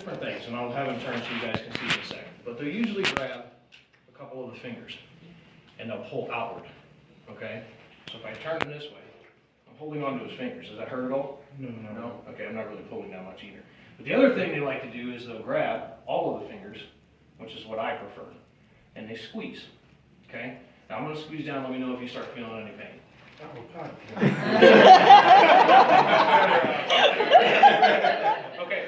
different things, and I'll have them turn so you guys can see in a second. But they'll usually grab a couple of the fingers, and they'll pull outward, okay? So if I turn them this way, I'm holding onto his fingers. Does that hurt at all? No? Okay, I'm not really pulling that much either. But the other thing they like to do is they'll grab all of the fingers, which is what I prefer, and they squeeze, okay? Now I'm gonna squeeze down, let me know if you start feeling any pain. Okay,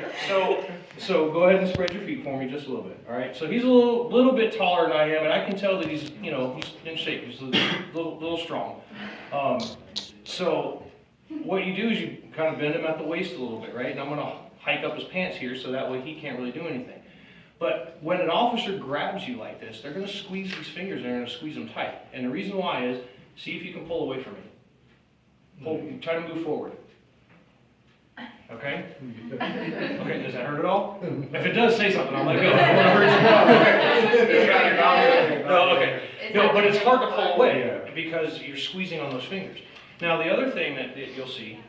so go ahead and spread your feet for me just a little bit, all right? So he's a little bit taller than I am, and I can tell that he's, you know, he's in shape, he's a little strong. So what you do is you kind of bend him at the waist a little bit, right? And I'm gonna hike up his pants here so that way he can't really do anything. But when an officer grabs you like this, they're gonna squeeze these fingers and they're gonna squeeze them tight. And the reason why is, see if you can pull away from me. Try to move forward. Okay? Okay, does that hurt at all? If it does, say something, I'll let go. I don't wanna hurt you. No, okay. No, but it's hard to pull away because you're squeezing on those fingers. Now, the other thing that you'll see,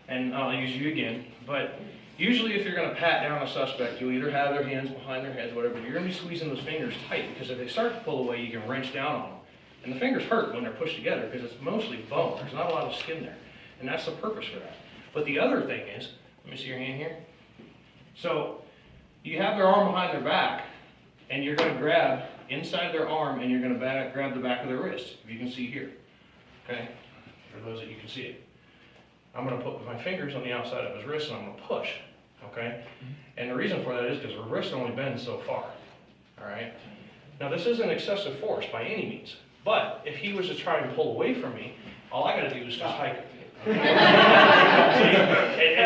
and I'll use you again, but usually if you're gonna pat down a suspect, you'll either have their hands behind their heads, whatever, you're gonna be squeezing those fingers tight because if they start to pull away, you can wrench down on them. And the fingers hurt when they're pushed together because it's mostly bone. There's not a lot of skin there. And that's the purpose for that. But the other thing is, let me see your hand here. So you have their arm behind their back and you're gonna grab inside their arm and you're gonna grab the back of their wrist, if you can see here, okay? For those that you can see it. I'm gonna put my fingers on the outside of his wrist and I'm gonna push, okay? And the reason for that is because the wrist only bends so far, all right? Now this isn't excessive force by any means, but if he was to try and pull away from me, all I gotta do is just hike it. It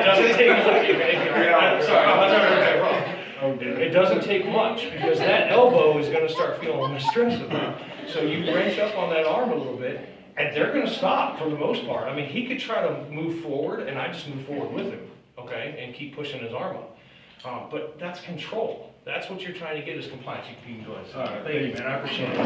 doesn't take much, okay? I'm sorry, I'm not trying to wrong. It doesn't take much because that elbow is gonna start feeling the stress of it. So you wrench up on that arm a little bit, and they're gonna stop for the most part. I mean, he could try to move forward, and I just move forward with him, okay, and keep pushing his arm up. But that's control. That's what you're trying to get is compliance. You can go ahead. Thank you, man. I appreciate it.